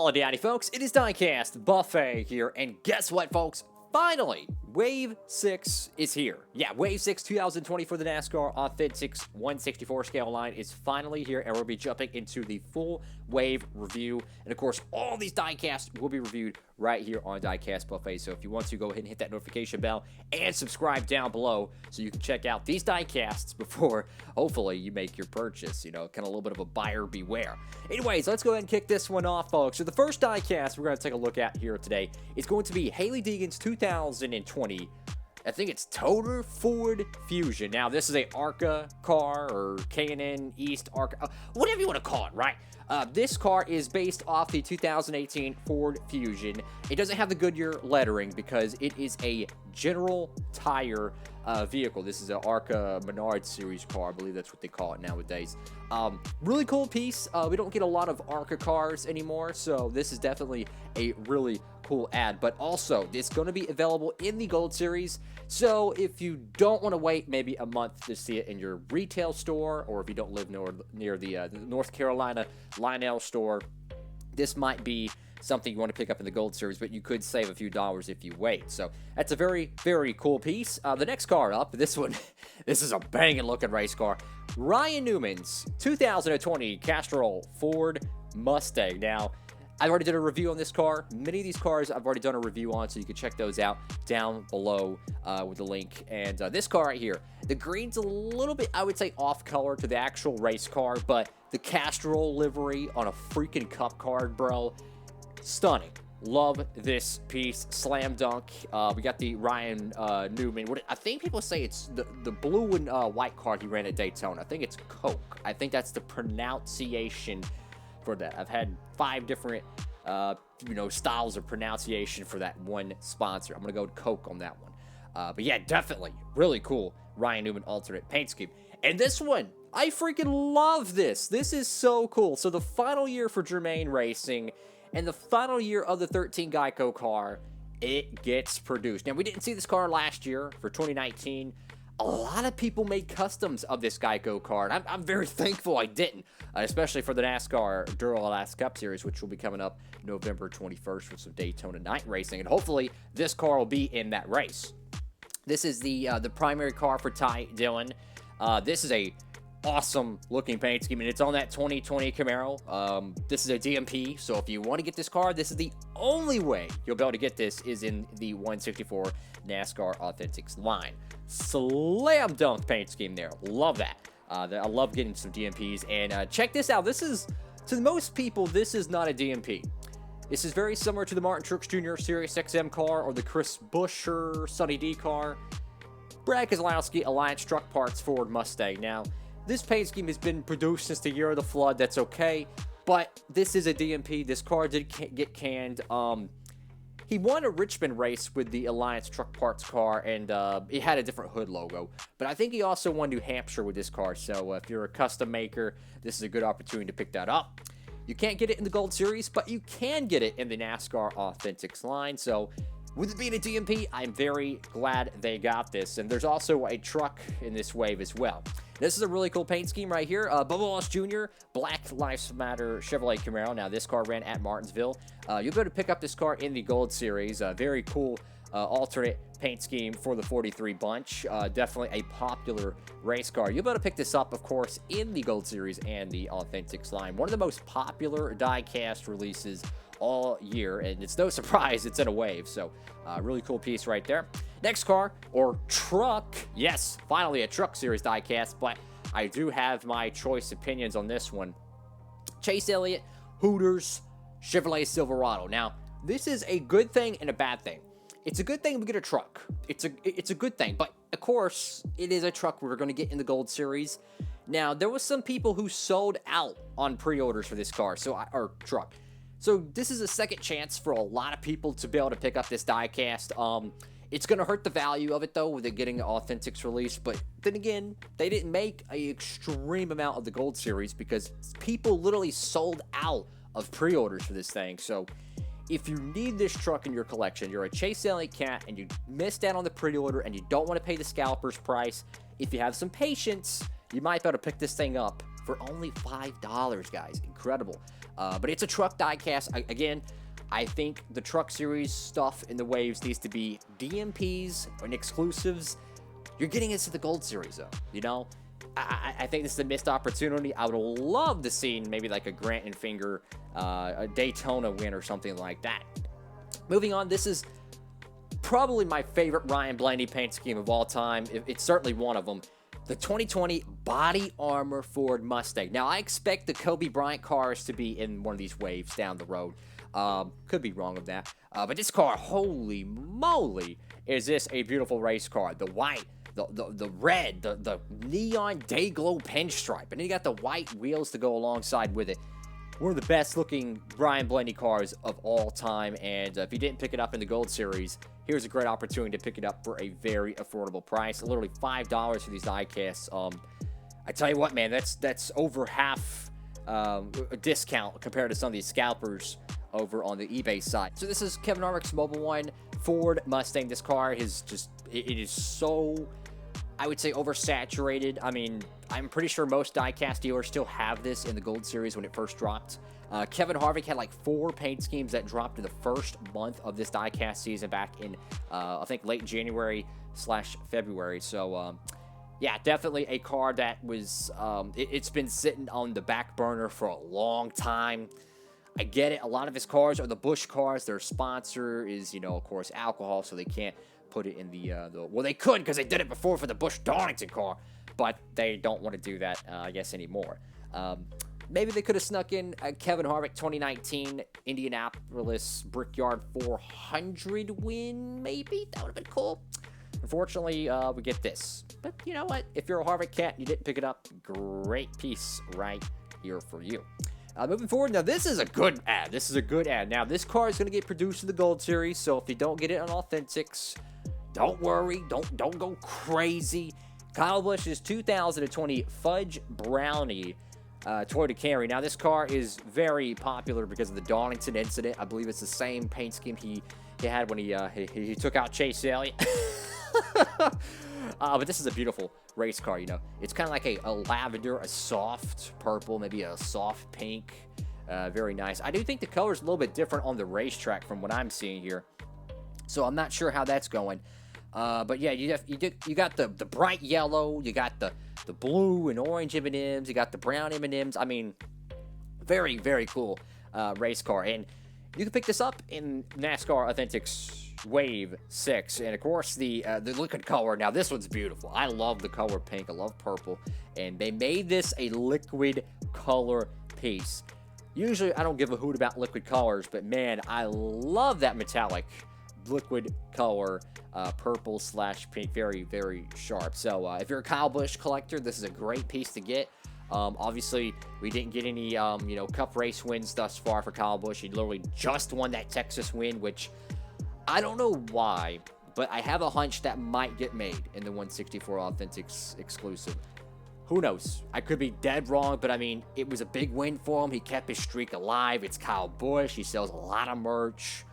Howdy, howdy, folks. It is Diecastbuffet here, and guess what, folks? Finally, Wave 6 is here. Yeah, Wave 6 2020 for the NASCAR Authentic 164 scale line is finally here, and we'll be jumping into the full Wave review. And of course, all these diecasts will be reviewed right here on Diecastbuffet. So if you want to, go ahead and hit that notification bell and subscribe down below so you can check out these diecasts before, hopefully, you make your purchase. You know, kind of a little bit of a buyer beware. Anyways, let's go ahead and kick this one off, folks. So the first diecast we're going to take a look at here today is going to be HAILIE DEEGAN's 2020, I think it's Toter Ford Fusion. Now, this is a ARCA car, or K&N East ARCA, whatever you want to call it, right? This car is based off the 2018 Ford Fusion. It doesn't have the Goodyear lettering because it is a General Tire vehicle. This is an ARCA Menard series car. I believe that's what they call it nowadays. Really cool piece. We don't get a lot of ARCA cars anymore, so this is definitely a really cool ad. But also, it's going to be available in the Gold Series, so if you don't want to wait maybe a month to see it in your retail store, or if you don't live near the North Carolina Lionel store, this might be something you want to pick up in the Gold Series, but you could save a few dollars if you wait. So that's a very, very cool piece. The next car up, this one, this is a banging looking race car. Ryan Newman's 2020 Castrol Ford Mustang. Now, I already did a review on this car. Many of these cars I've already done a review on, so you can check those out down below with the link. And this car right here, the green's a little bit, I would say, off color to the actual race car, but the Castrol livery on a freaking cup card, bro, stunning. Love this piece. Slam dunk. We got the Ryan Newman. I think people say it's the blue and white card he ran at Daytona. I think it's Coke. I think that's the pronunciation for that. I've had 5 different styles of pronunciation for that one sponsor. I'm gonna go with Coke on that one. But yeah, definitely really cool Ryan Newman alternate paint scheme. And this one, I freaking love this. This is so cool. So the final year for Germain Racing and the final year of the 13 Geico car, it gets produced. Now, we didn't see this car last year for 2019. A lot of people made customs of this Geico car, and I'm very thankful I didn't, especially for the NASCAR Duralast Cup Series, which will be coming up November 21st for some Daytona night racing, and hopefully this car will be in that race. This is the primary car for Ty Dillon. This is a awesome looking paint scheme, and it's on that 2020 Camaro. This is a DNP, so if you want to get this car, this is the only way you'll be able to get this is in the 164 NASCAR Authentics line. Slam dunk paint scheme there. Love that. I love getting some DNPs. And check this out. This is, to most people, this is not a DNP. This is very similar to the Martin Truex Jr. Sirius XM car or the Chris Buescher Sonny D car. Brad Keselowski Alliance Truck Parts Ford Mustang. Now, this paint scheme has been produced since the year of the flood. That's okay. But this is a DNP. This car did get canned. He won a Richmond race with the Alliance Truck Parts car, and it had a different hood logo. But I think he also won New Hampshire with this car, so if you're a custom maker, this is a good opportunity to pick that up. You can't get it in the Gold Series, but you can get it in the NASCAR Authentics line, so with it being a DNP, I'm very glad they got this. And there's also a truck in this wave as well. This is a really cool paint scheme right here. Bubba Wallace Jr., Black Lives Matter Chevrolet Camaro. Now, this car ran at Martinsville. You'll be able to pick up this car in the Gold Series. Very cool alternate paint scheme for the 43 bunch. Definitely a popular race car. You'll be able to pick this up, of course, in the Gold Series and the Authentics line. One of the most popular die-cast releases all year, and it's no surprise it's in a wave. So really cool piece right there. Next car, or truck, yes, finally a truck series diecast, but I do have my choice opinions on this one. Chase Elliott Hooters Chevrolet Silverado. Now, this is a good thing and a bad thing. It's a good thing we get a truck. It's a good thing, but of course it is a truck we're going to get in the Gold Series. Now, there was some people who sold out on pre-orders for this car, or truck. So this is a second chance for a lot of people to be able to pick up this diecast. It's going to hurt the value of it, though, with it getting an Authentics release. But then again, they didn't make an extreme amount of the Gold Series because people literally sold out of pre-orders for this thing. So if you need this truck in your collection, you're a Chase Elliott cat, and you missed out on the pre-order, and you don't want to pay the scalper's price, if you have some patience, you might be able to pick this thing up for only $5, guys. Incredible. But it's a truck diecast. Again, I think the truck series stuff in the waves needs to be DNP'S and exclusives. You're getting into the gold series, though. You know, I think this is a missed opportunity. I would love to see maybe like a Grant and Finger, a Daytona win or something like that. Moving on, this is probably my favorite Ryan Blaney paint scheme of all time. It's certainly one of them. The 2020 Body Armor Ford Mustang. Now, I expect the Kobe Bryant cars to be in one of these waves down the road. Could be wrong with that. But this car, holy moly, is this a beautiful race car. The white, the red, the neon day glow pinstripe. And then you got the white wheels to go alongside with it. One of the best looking Ryan Blaney cars of all time. And if you didn't pick it up in the Gold Series, here's a great opportunity to pick it up for a very affordable price. Literally $5 for these diecasts. I tell you what, man, that's over half a discount compared to some of these scalpers over on the eBay side. So this is Kevin Harvick's Mobile One Ford Mustang. This car is just, it is so, I would say, oversaturated. I mean, I'm pretty sure most diecast dealers still have this in the Gold Series when it first dropped. Kevin Harvick had like 4 paint schemes that dropped in the first month of this diecast season back in, I think, late January/February. So, yeah, definitely a car that was, it's been sitting on the back burner for a long time. I get it. A lot of his cars are the Busch cars. Their sponsor is, you know, of course, alcohol, so they can't put it in the well, they could because they did it before for the Busch Darlington car, but they don't want to do that, I guess, anymore. Maybe they could have snuck in a Kevin Harvick 2019 Indianapolis Brickyard 400 win, maybe? That would have been cool. Unfortunately, we get this. But you know what? If you're a Harvick cat and you didn't pick it up, great piece right here for you. Moving forward, now this is a good ad. This is a good ad. Now, this car is going to get produced in the Gold Series, so if you don't get it on Authentics, don't worry. Don't go crazy. Kyle Busch's 2020 Fudge Brownie Toyota Camry. Now, this car is very popular because of the Darlington incident. I believe it's the same paint scheme he had when he took out Chase Elliott. But this is a beautiful race car, you know. It's kind of like a lavender, a soft purple, maybe a soft pink. Very nice. I do think the color is a little bit different on the racetrack from what I'm seeing here. So I'm not sure how that's going. But yeah, you got the bright yellow, you got the blue and orange M&Ms, you got the brown M&Ms. I mean, very, very cool race car. And you can pick this up in NASCAR Authentics Wave 6. And of course, the liquid color. Now, this one's beautiful. I love the color pink. I love purple. And they made this a liquid color piece. Usually, I don't give a hoot about liquid colors, but man, I love that metallic liquid color, purple/pink. Very, very sharp. So if you're a Kyle Busch collector, this is a great piece to get. Obviously, we didn't get any, Cup race wins thus far for Kyle Busch. He literally just won that Texas win, which I don't know why, but I have a hunch that might get made in the 164 Authentics exclusive. Who knows? I could be dead wrong, but I mean, it was a big win for him. He kept his streak alive. It's Kyle Busch. He sells a lot of merch.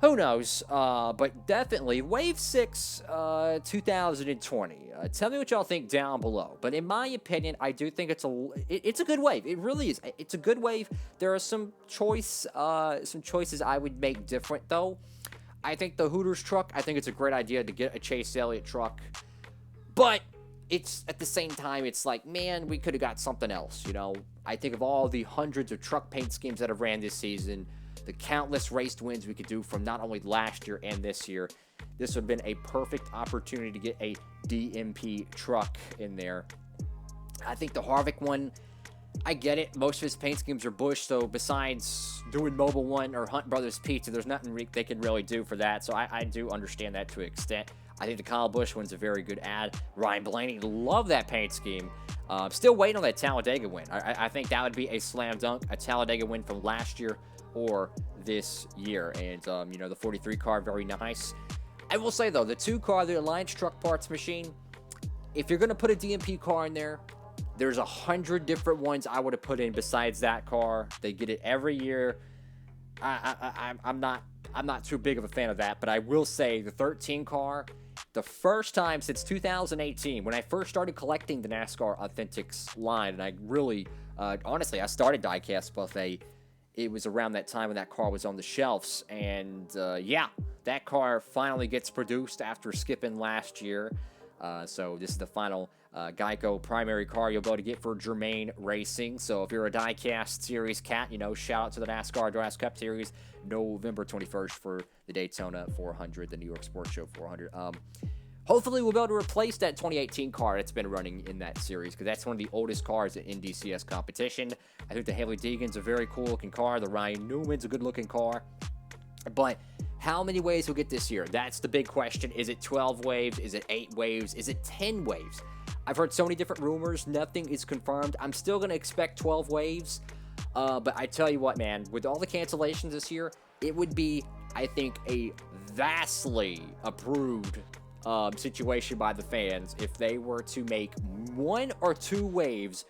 Who knows? But definitely, Wave 6, 2020. Tell me what y'all think down below. But in my opinion, I do think it's a good wave. It really is. It's a good wave. There are some choices I would make different, though. I think the Hooters truck, I think it's a great idea to get a Chase Elliott truck. But it's at the same time, it's like, man, we could have got something else, you know? I think of all the hundreds of truck paint schemes that have ran this season, the countless race wins we could do from not only last year and this year, this would have been a perfect opportunity to get a DNP truck in there. I think the Harvick one, I get it. Most of his paint schemes are Busch, so besides doing Mobile One or Hunt Brothers Pizza, there's nothing they can really do for that, so I do understand that to an extent. I think the Kyle Busch one's a very good ad. Ryan Blaney, love that paint scheme. Still waiting on that Talladega win. I think that would be a slam dunk, a Talladega win from last year or this year. And, the 43 car, very nice. I will say, though, the 2 car, the Alliance Truck Parts Machine, if you're going to put a DNP car in there, there's 100 different ones I would have put in besides that car. They get it every year. I'm not too big of a fan of that, but I will say the 13 car the first time since 2018, when I first started collecting the NASCAR Authentics line, and I really, honestly, I started Diecastbuffet. It was around that time when that car was on the shelves, and yeah, that car finally gets produced after skipping last year. So this is the final Geico primary car you'll be able to get for Germain Racing. So if you're a Diecast Series cat, you know, shout out to the NASCAR Drafts Cup Series, November 21st for the Daytona 400, the New York Sports Show 400. Hopefully we'll be able to replace that 2018 car that's been running in that series, because that's one of the oldest cars in DCS competition. I think the HAILIE DEEGAN's a very cool looking car. The Ryan Newman's a good looking car. But how many waves we'll get this year? That's the big question. Is it 12 waves? Is it 8 waves? Is it 10 waves? I've heard so many different rumors. Nothing is confirmed. I'm still going to expect 12 waves. But I tell you what, man, with all the cancellations this year, it would be, I think, a vastly approved situation by the fans if they were to make 1 or 2 waves,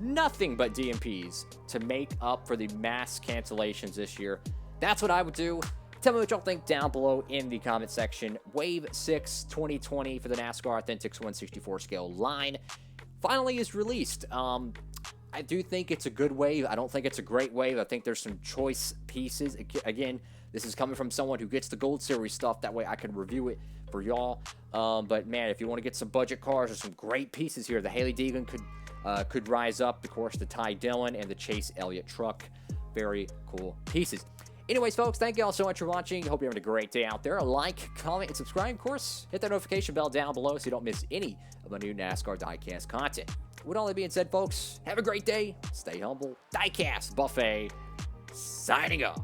nothing but DNP'S, to make up for the mass cancellations this year. That's what I would do. Tell me what y'all think down below in the comment section. Wave 6 2020 for the NASCAR Authentics 164 scale line finally is released. I do think it's a good wave. I don't think it's a great wave. I think there's some choice pieces. Again, this is coming from someone who gets the Gold Series stuff. That way I can review it for y'all. But man, if you want to get some budget cars, there's some great pieces here. The HAILIE DEEGAN could rise up. Of course, the DILLON and the Chase Elliott truck. Very cool pieces. Anyways, folks, thank you all so much for watching. Hope you're having a great day out there. Like, comment, and subscribe. Of course, hit that notification bell down below so you don't miss any of my new NASCAR Diecast content. With all that being said, folks, have a great day. Stay humble. Diecastbuffet signing off.